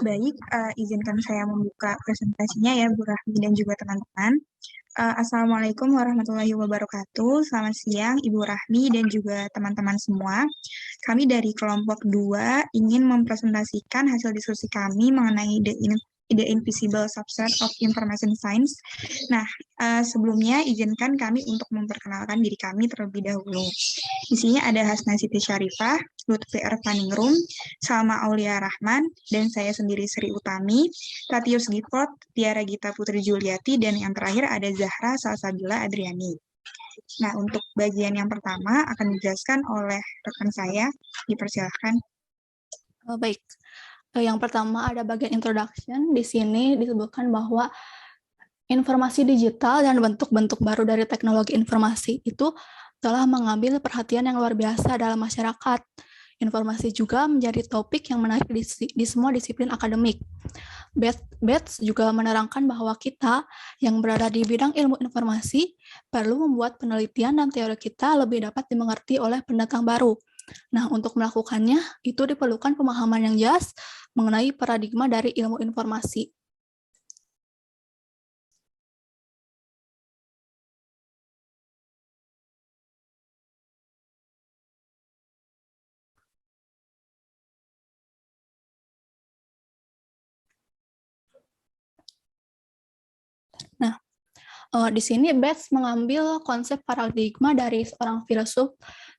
Baik, izinkan saya membuka presentasinya ya, Bu Rahmi dan juga teman-teman. Assalamualaikum warahmatullahi wabarakatuh. Selamat siang, Ibu Rahmi dan juga teman-teman semua. Kami dari kelompok 2 ingin mempresentasikan hasil diskusi kami mengenai the invisible subset of information science. Nah, sebelumnya izinkan kami untuk memperkenalkan diri kami terlebih dahulu. Di sini ada Hasna Siti Syarifah, Lutfi Ervaningrum, Salma Aulia Rahman, dan saya sendiri Sri Utami, Tatius Gifford, Tiara Gita Putri Juliati, dan yang terakhir ada Zahra Salsabila Adriani. Nah, untuk bagian yang pertama akan dijelaskan oleh rekan saya. Dipersilahkan. Baik, yang pertama ada bagian introduction. Di sini disebutkan bahwa informasi digital dan bentuk-bentuk baru dari teknologi informasi itu telah mengambil perhatian yang luar biasa dalam masyarakat. Informasi juga menjadi topik yang menarik di semua disiplin akademik. Bates juga menerangkan bahwa kita yang berada di bidang ilmu informasi perlu membuat penelitian dan teori kita lebih dapat dimengerti oleh pendatang baru. Nah, untuk melakukannya, itu diperlukan pemahaman yang jelas mengenai paradigma dari ilmu informasi. Nah, di sini Bates mengambil konsep paradigma dari seorang filsuf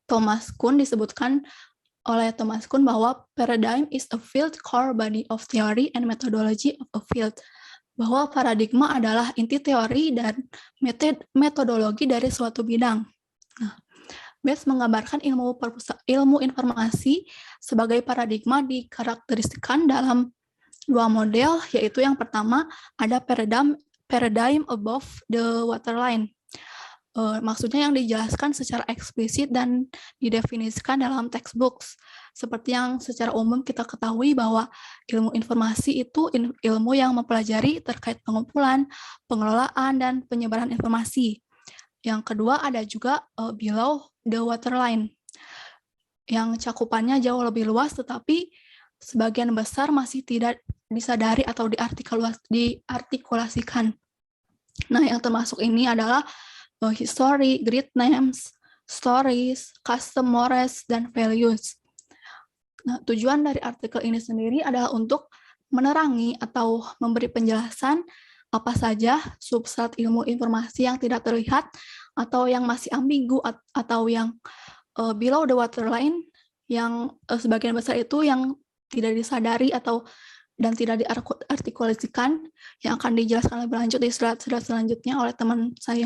Thomas Kuhn. Disebutkan oleh Thomas Kuhn bahwa paradigm is a field core body of theory and methodology of a field. Bahwa paradigma adalah inti teori dan metodologi dari suatu bidang. Nah, Bates menggambarkan ilmu informasi sebagai paradigma dikarakteristikan dalam dua model, yaitu yang pertama ada paradigm above the waterline. Maksudnya yang dijelaskan secara eksplisit dan didefinisikan dalam textbooks. Seperti yang secara umum kita ketahui bahwa ilmu informasi itu ilmu yang mempelajari terkait pengumpulan, pengelolaan, dan penyebaran informasi. Yang kedua ada juga below the waterline, yang cakupannya jauh lebih luas tetapi sebagian besar masih tidak disadari atau diartikulasikan. Nah, yang termasuk ini adalah history, great names, stories, custom mores, dan values. Nah, tujuan dari artikel ini sendiri adalah untuk menerangi atau memberi penjelasan apa saja substrat ilmu informasi yang tidak terlihat atau yang masih ambigu atau yang below the waterline, yang sebagian besar itu yang tidak disadari atau dan tidak diartikulasikan, yang akan dijelaskan lebih lanjut di slide-slide selanjutnya oleh teman saya.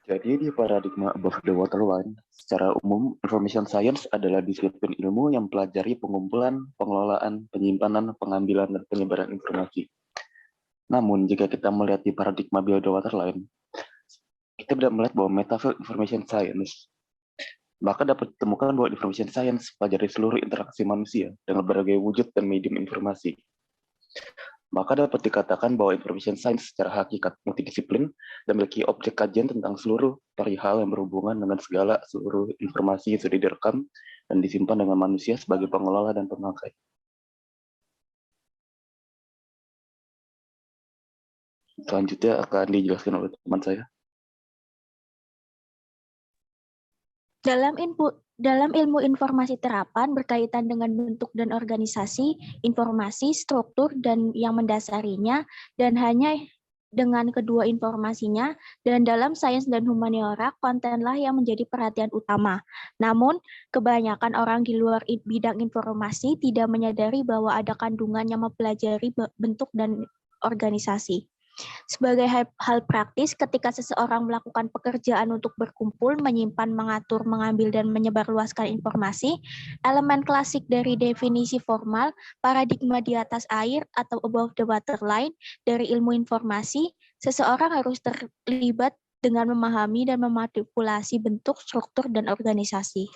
Jadi di paradigma above the waterline, secara umum information science adalah disiplin ilmu yang mempelajari pengumpulan, pengelolaan, penyimpanan, pengambilan, dan penyebaran informasi. Namun jika kita melihat di paradigma below the waterline, kita tidak melihat bahwa metafield information science, maka dapat ditemukan bahwa information science mempelajari seluruh interaksi manusia dengan berbagai wujud dan medium informasi. Maka dapat dikatakan bahwa information science secara hakikat multidisiplin dan memiliki objek kajian tentang seluruh perihal yang berhubungan dengan seluruh informasi yang sudah direkam dan disimpan dengan manusia sebagai pengelola dan pemakai. Selanjutnya akan dijelaskan oleh teman saya. Dalam ilmu informasi terapan berkaitan dengan bentuk dan organisasi, informasi, struktur, dan yang mendasarinya, dan hanya dengan kedua informasinya, dan dalam sains dan humaniora, kontenlah yang menjadi perhatian utama. Namun, kebanyakan orang di luar bidang informasi tidak menyadari bahwa ada kandungan yang mempelajari bentuk dan organisasi. Sebagai hal praktis, ketika seseorang melakukan pekerjaan untuk berkumpul, menyimpan, mengatur, mengambil, dan menyebarluaskan informasi, elemen klasik dari definisi formal, paradigma di atas air atau above the waterline dari ilmu informasi, seseorang harus terlibat dengan memahami dan memanipulasi bentuk, struktur, dan organisasi.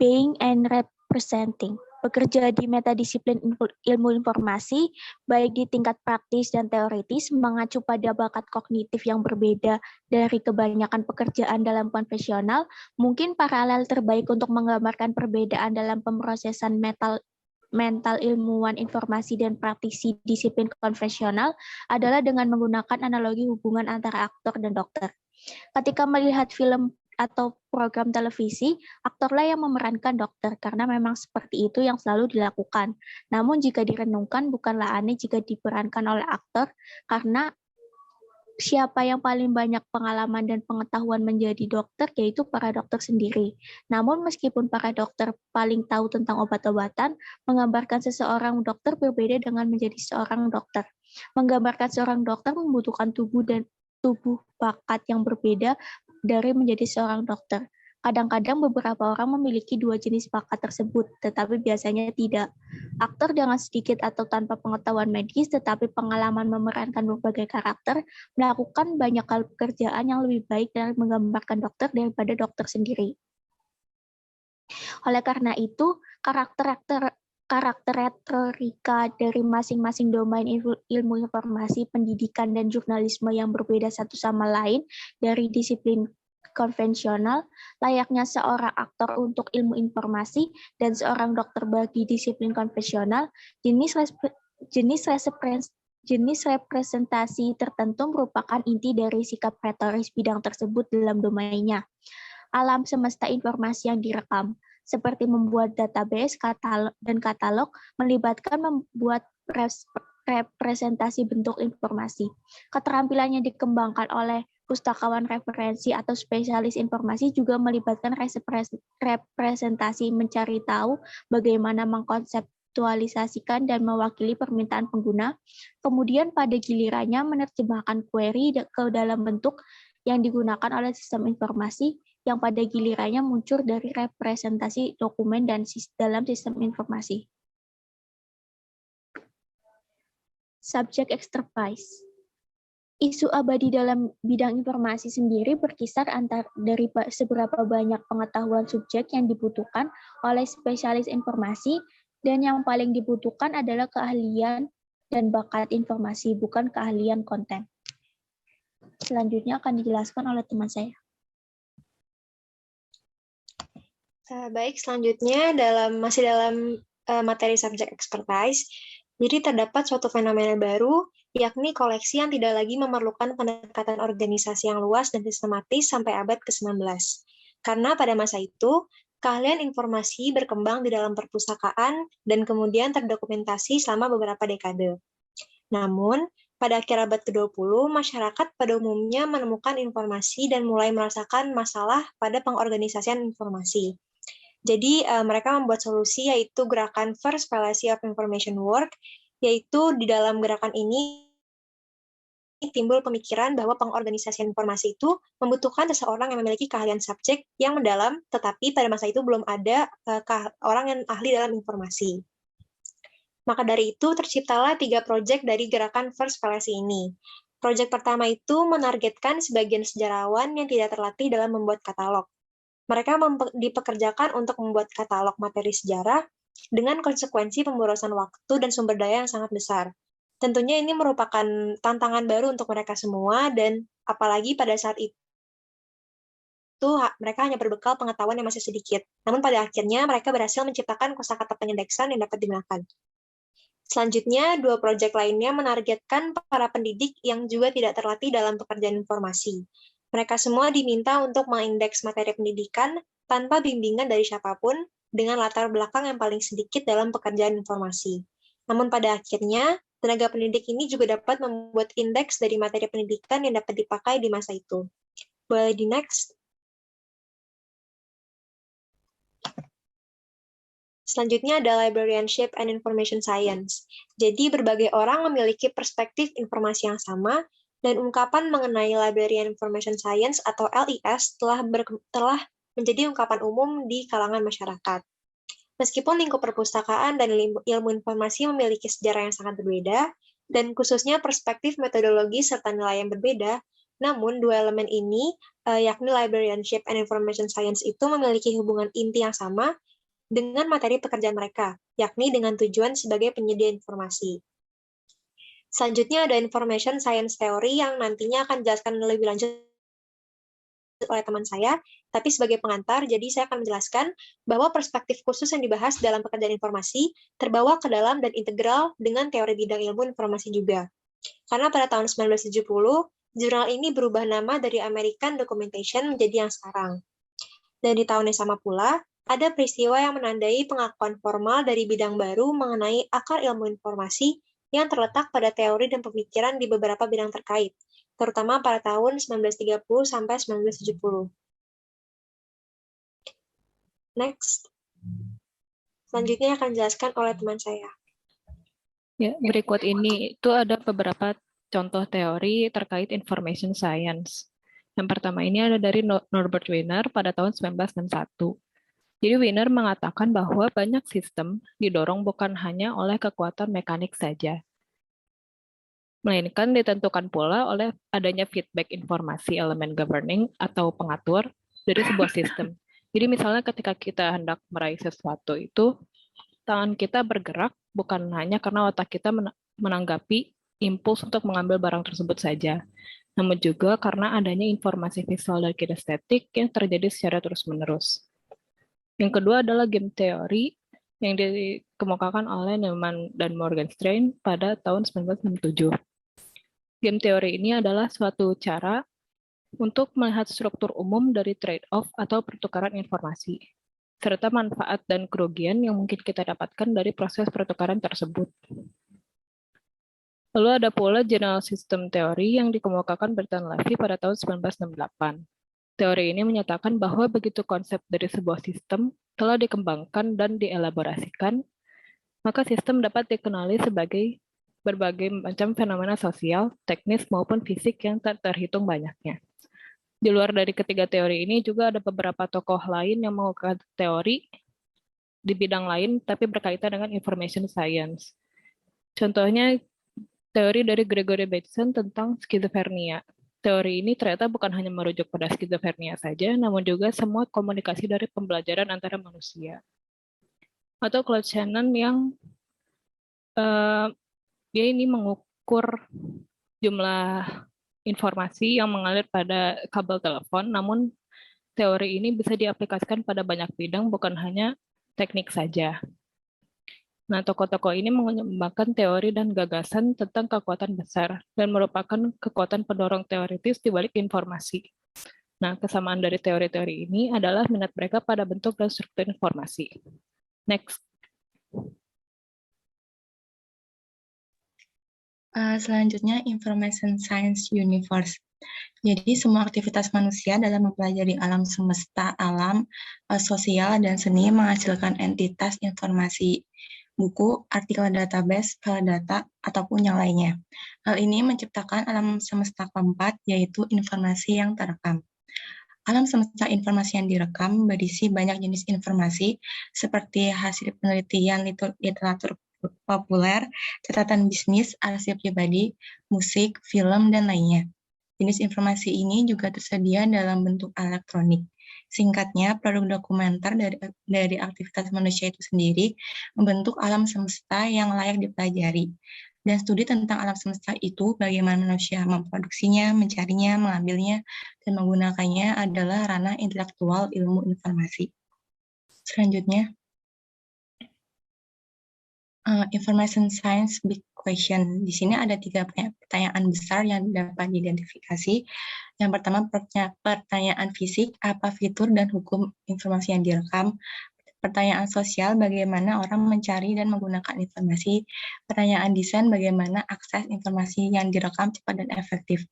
Being and representing. Bekerja di metadisiplin ilmu informasi, baik di tingkat praktis dan teoritis, mengacu pada bakat kognitif yang berbeda dari kebanyakan pekerjaan dalam konvensional, mungkin paralel terbaik untuk menggambarkan perbedaan dalam pemrosesan mental ilmuwan informasi dan praktisi disiplin konvensional adalah dengan menggunakan analogi hubungan antara aktor dan dokter. Ketika melihat film atau program televisi, aktorlah yang memerankan dokter, karena memang seperti itu yang selalu dilakukan. Namun jika direnungkan, bukanlah aneh jika diperankan oleh aktor, karena siapa yang paling banyak pengalaman dan pengetahuan menjadi dokter, yaitu para dokter sendiri. Namun meskipun para dokter paling tahu tentang obat-obatan, menggambarkan seseorang dokter berbeda dengan menjadi seorang dokter. Menggambarkan seorang dokter membutuhkan tubuh bakat yang berbeda dari menjadi seorang dokter. Kadang-kadang beberapa orang memiliki dua jenis bakat tersebut, tetapi biasanya tidak. Aktor dengan sedikit atau tanpa pengetahuan medis, tetapi pengalaman memerankan berbagai karakter, melakukan banyak hal pekerjaan yang lebih baik dari menggambarkan dokter daripada dokter sendiri. Oleh karena itu, karakter retorika dari masing-masing domain ilmu informasi, pendidikan, dan jurnalisme yang berbeda satu sama lain dari disiplin konvensional, layaknya seorang aktor untuk ilmu informasi dan seorang dokter bagi disiplin konvensional, jenis representasi tertentu merupakan inti dari sikap retoris bidang tersebut dalam domainnya. Alam semesta informasi yang direkam, seperti membuat database dan katalog, melibatkan membuat representasi bentuk informasi. Keterampilannya dikembangkan oleh pustakawan referensi atau spesialis informasi juga melibatkan representasi mencari tahu bagaimana mengkonseptualisasikan dan mewakili permintaan pengguna, kemudian pada gilirannya menerjemahkan query ke dalam bentuk yang digunakan oleh sistem informasi yang pada gilirannya muncul dari representasi dokumen dan dalam sistem informasi. Subject expertise. Isu abadi dalam bidang informasi sendiri berkisar dari seberapa banyak pengetahuan subjek yang dibutuhkan oleh spesialis informasi, dan yang paling dibutuhkan adalah keahlian dan bakat informasi, bukan keahlian konten. Selanjutnya akan dijelaskan oleh teman saya. Baik, selanjutnya masih dalam materi subject expertise. Jadi terdapat suatu fenomena baru, yakni koleksi yang tidak lagi memerlukan pendekatan organisasi yang luas dan sistematis sampai abad ke-19. Karena pada masa itu, keahlian informasi berkembang di dalam perpustakaan dan kemudian terdokumentasi selama beberapa dekade. Namun, pada akhir abad ke-20, masyarakat pada umumnya menemukan informasi dan mulai merasakan masalah pada pengorganisasian informasi. Jadi, mereka membuat solusi yaitu gerakan First Fallacy of Information Work, yaitu di dalam gerakan ini timbul pemikiran bahwa pengorganisasian informasi itu membutuhkan seseorang yang memiliki keahlian subjek yang mendalam, tetapi pada masa itu belum ada orang yang ahli dalam informasi. Maka dari itu, terciptalah 3 proyek dari gerakan First Fallacy ini. Proyek pertama itu menargetkan sebagian sejarawan yang tidak terlatih dalam membuat katalog. Mereka dipekerjakan untuk membuat katalog materi sejarah dengan konsekuensi pemborosan waktu dan sumber daya yang sangat besar. Tentunya ini merupakan tantangan baru untuk mereka semua, dan apalagi pada saat itu mereka hanya berbekal pengetahuan yang masih sedikit. Namun pada akhirnya mereka berhasil menciptakan kosakata penyendeksan yang dapat digunakan. Selanjutnya, 2 proyek lainnya menargetkan para pendidik yang juga tidak terlatih dalam pekerjaan informasi. Mereka semua diminta untuk mengindeks materi pendidikan tanpa bimbingan dari siapapun, dengan latar belakang yang paling sedikit dalam pekerjaan informasi. Namun pada akhirnya, tenaga pendidik ini juga dapat membuat indeks dari materi pendidikan yang dapat dipakai di masa itu. Boleh di next? Selanjutnya ada librarianship and information science. Jadi berbagai orang memiliki perspektif informasi yang sama, dan ungkapan mengenai librarian information science atau LIS telah menjadi ungkapan umum di kalangan masyarakat. Meskipun lingkup perpustakaan dan ilmu informasi memiliki sejarah yang sangat berbeda, dan khususnya perspektif metodologi serta nilai yang berbeda, namun 2 elemen ini, yakni librarianship and information science itu memiliki hubungan inti yang sama, dengan materi pekerjaan mereka, yakni dengan tujuan sebagai penyedia informasi. Selanjutnya ada information science theory yang nantinya akan dijelaskan lebih lanjut oleh teman saya, tapi sebagai pengantar, jadi saya akan menjelaskan bahwa perspektif khusus yang dibahas dalam pekerjaan informasi terbawa ke dalam dan integral dengan teori bidang ilmu informasi juga. Karena pada tahun 1970, jurnal ini berubah nama dari American Documentation menjadi yang sekarang. Dan di tahun yang sama pula, ada peristiwa yang menandai pengakuan formal dari bidang baru mengenai akar ilmu informasi yang terletak pada teori dan pemikiran di beberapa bidang terkait, terutama pada tahun 1930 sampai 1970. Next. Selanjutnya akan dijelaskan oleh teman saya. Ya, berikut ini itu ada beberapa contoh teori terkait information science. Yang pertama ini ada dari Norbert Wiener pada tahun 1961. Jadi Wiener mengatakan bahwa banyak sistem didorong bukan hanya oleh kekuatan mekanik saja, melainkan ditentukan pula oleh adanya feedback informasi elemen governing atau pengatur dari sebuah sistem. Jadi misalnya ketika kita hendak meraih sesuatu itu, tangan kita bergerak bukan hanya karena otak kita menanggapi impuls untuk mengambil barang tersebut saja, namun juga karena adanya informasi visual dan kinestetik yang terjadi secara terus-menerus. Yang kedua adalah game theory yang dikemukakan oleh Neumann dan Morgenstern pada tahun 1967. Game theory ini adalah suatu cara untuk melihat struktur umum dari trade-off atau pertukaran informasi, serta manfaat dan kerugian yang mungkin kita dapatkan dari proses pertukaran tersebut. Lalu ada pula General System Theory yang dikemukakan Bertrand Levy pada tahun 1968. Teori ini menyatakan bahwa begitu konsep dari sebuah sistem telah dikembangkan dan dielaborasikan, maka sistem dapat dikenali sebagai berbagai macam fenomena sosial, teknis, maupun fisik yang tak terhitung banyaknya. Di luar dari ketiga teori ini juga ada beberapa tokoh lain yang mengungkapkan teori di bidang lain tapi berkaitan dengan information science. Contohnya teori dari Gregory Bateson tentang skizofrenia. Teori ini ternyata bukan hanya merujuk pada skizofrenia saja, namun juga semua komunikasi dari pembelajaran antara manusia. Atau Claude Shannon yang dia ini mengukur jumlah informasi yang mengalir pada kabel telepon, namun teori ini bisa diaplikasikan pada banyak bidang, bukan hanya teknik saja. Nah, tokoh-tokoh ini mengembangkan teori dan gagasan tentang kekuatan besar dan merupakan kekuatan pendorong teoritis di balik informasi. Nah, kesamaan dari teori-teori ini adalah minat mereka pada bentuk dan struktur informasi. Next. Selanjutnya, Information Science Universe. Jadi, semua aktivitas manusia dalam mempelajari alam semesta, alam, sosial, dan seni menghasilkan entitas informasi. Buku, artikel database, file data, ataupun yang lainnya. Hal ini menciptakan alam semesta keempat, yaitu informasi yang terekam. Alam semesta informasi yang direkam berisi banyak jenis informasi, seperti hasil penelitian literatur populer, catatan bisnis, arsip pribadi, musik, film, dan lainnya. Jenis informasi ini juga tersedia dalam bentuk elektronik. Singkatnya, produk dokumenter dari aktivitas manusia itu sendiri membentuk alam semesta yang layak dipelajari. Dan studi tentang alam semesta itu, bagaimana manusia memproduksinya, mencarinya, mengambilnya, dan menggunakannya adalah ranah intelektual ilmu informasi. Selanjutnya, Information Science Big Question. Di sini ada 3 pertanyaan besar yang dapat diidentifikasi. Yang pertama, pertanyaan fisik, apa fitur dan hukum informasi yang direkam. Pertanyaan sosial, bagaimana orang mencari dan menggunakan informasi. Pertanyaan desain, bagaimana akses informasi yang direkam cepat dan efektif.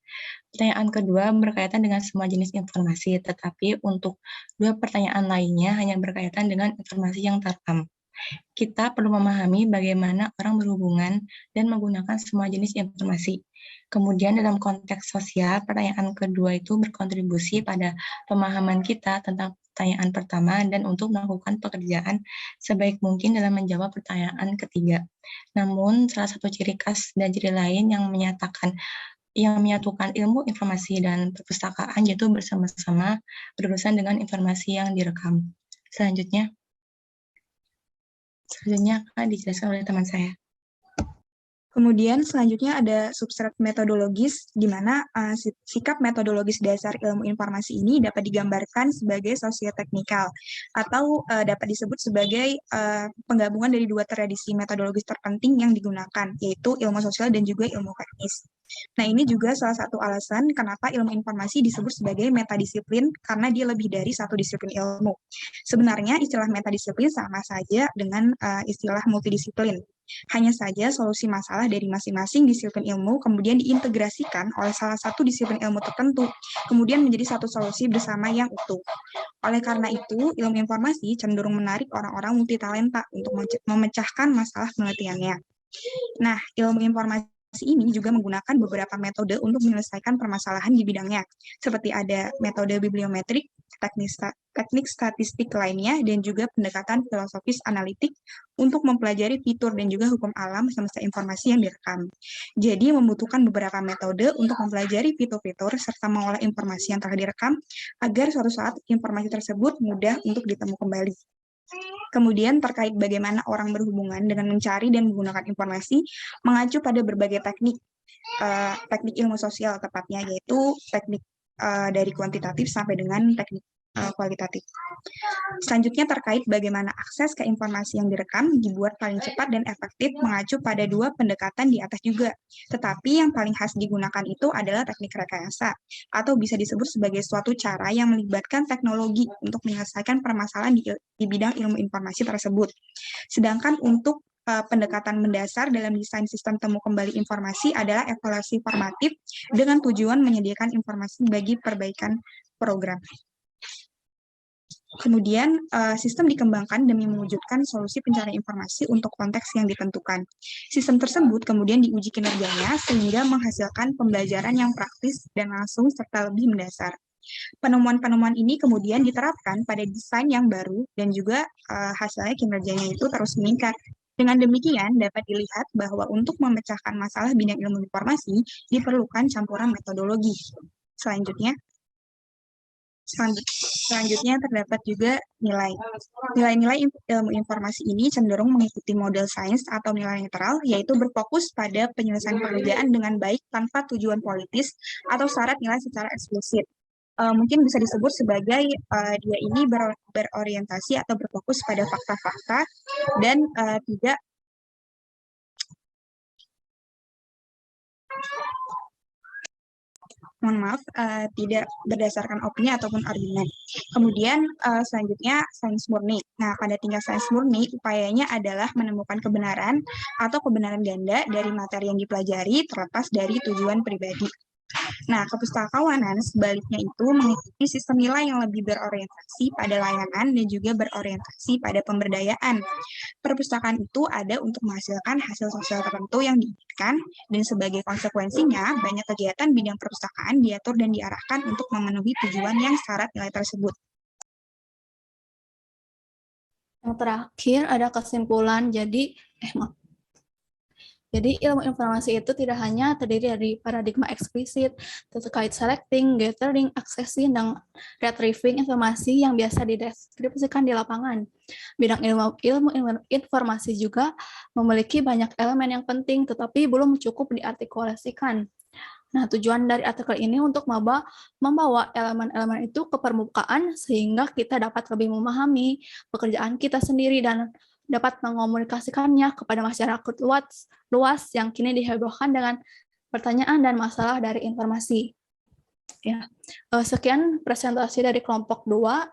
Pertanyaan kedua berkaitan dengan semua jenis informasi, tetapi untuk 2 pertanyaan lainnya hanya berkaitan dengan informasi yang terekam. Kita perlu memahami bagaimana orang berhubungan dan menggunakan semua jenis informasi. Kemudian dalam konteks sosial, pertanyaan kedua itu berkontribusi pada pemahaman kita tentang pertanyaan pertama dan untuk melakukan pekerjaan sebaik mungkin dalam menjawab pertanyaan ketiga. Namun, salah satu ciri khas dan ciri lain yang menyatukan ilmu informasi dan perpustakaan yaitu bersama-sama berurusan dengan informasi yang direkam. Selanjutnya, Selanjutnya akan dijelaskan oleh teman saya. Kemudian selanjutnya ada substrat metodologis, di mana sikap metodologis dasar ilmu informasi ini dapat digambarkan sebagai sosioteknikal atau dapat disebut sebagai penggabungan dari dua tradisi metodologis terpenting yang digunakan, yaitu ilmu sosial dan juga ilmu teknis. Nah, ini juga salah satu alasan kenapa ilmu informasi disebut sebagai metadisiplin, karena dia lebih dari satu disiplin ilmu. Sebenarnya istilah metadisiplin sama saja dengan istilah multidisiplin. Hanya saja solusi masalah dari masing-masing disiplin ilmu kemudian diintegrasikan oleh salah satu disiplin ilmu tertentu, kemudian menjadi satu solusi bersama yang utuh. Oleh karena itu, ilmu informasi cenderung menarik orang-orang multitalenta untuk memecahkan masalah penelitiannya. Nah, ilmu informasi ini juga menggunakan beberapa metode untuk menyelesaikan permasalahan di bidangnya, seperti ada metode bibliometrik, teknik statistik lainnya, dan juga pendekatan filosofis analitik untuk mempelajari fitur dan juga hukum alam semesta informasi yang direkam. Jadi membutuhkan beberapa metode untuk mempelajari fitur-fitur serta mengolah informasi yang telah direkam agar suatu saat informasi tersebut mudah untuk ditemu kembali. Kemudian terkait bagaimana orang berhubungan dengan mencari dan menggunakan informasi mengacu pada berbagai teknik ilmu sosial tepatnya, yaitu teknik dari kuantitatif sampai dengan teknik kualitatif. Selanjutnya terkait bagaimana akses ke informasi yang direkam dibuat paling cepat dan efektif mengacu pada dua pendekatan di atas juga. Tetapi yang paling khas digunakan itu adalah teknik rekayasa, atau bisa disebut sebagai suatu cara yang melibatkan teknologi untuk menyelesaikan permasalahan di bidang ilmu informasi tersebut. Sedangkan untuk pendekatan mendasar dalam desain sistem temu kembali informasi adalah evaluasi formatif dengan tujuan menyediakan informasi bagi perbaikan program. Kemudian, sistem dikembangkan demi mewujudkan solusi pencarian informasi untuk konteks yang ditentukan. Sistem tersebut kemudian diuji kinerjanya sehingga menghasilkan pembelajaran yang praktis dan langsung serta lebih mendasar. Penemuan-penemuan ini kemudian diterapkan pada desain yang baru dan juga hasilnya kinerjanya itu terus meningkat. Dengan demikian, dapat dilihat bahwa untuk memecahkan masalah bidang ilmu informasi diperlukan campuran metodologi. Selanjutnya terdapat juga nilai. Nilai-nilai ilmu informasi ini cenderung mengikuti model sains atau nilai netral, yaitu berfokus pada penyelesaian pekerjaan dengan baik tanpa tujuan politis atau syarat nilai secara eksplisit. Mungkin bisa disebut sebagai dia ini berorientasi atau berfokus pada fakta-fakta dan tidak tidak berdasarkan opini ataupun argumen. Kemudian selanjutnya sains murni. Nah, pada tingkat sains murni, upayanya adalah menemukan kebenaran atau kebenaran ganda dari materi yang dipelajari terlepas dari tujuan pribadi. Nah, kepustakawanan sebaliknya itu mengikuti sistem nilai yang lebih berorientasi pada layanan dan juga berorientasi pada pemberdayaan. Perpustakaan itu ada untuk menghasilkan hasil sosial tertentu yang diinginkan, dan sebagai konsekuensinya, banyak kegiatan bidang perpustakaan diatur dan diarahkan untuk memenuhi tujuan yang syarat nilai tersebut. Yang terakhir ada kesimpulan, jadi ilmu informasi itu tidak hanya terdiri dari paradigma eksplisit terkait selecting, gathering, accessing, dan retrieving informasi yang biasa dideskripsikan di lapangan. Bidang ilmu informasi juga memiliki banyak elemen yang penting, tetapi belum cukup diartikulasikan. Nah, tujuan dari artikel ini untuk membawa elemen-elemen itu ke permukaan sehingga kita dapat lebih memahami pekerjaan kita sendiri dan dapat mengomunikasikannya kepada masyarakat luas yang kini dihebohkan dengan pertanyaan dan masalah dari informasi. Ya, sekian presentasi dari kelompok 2.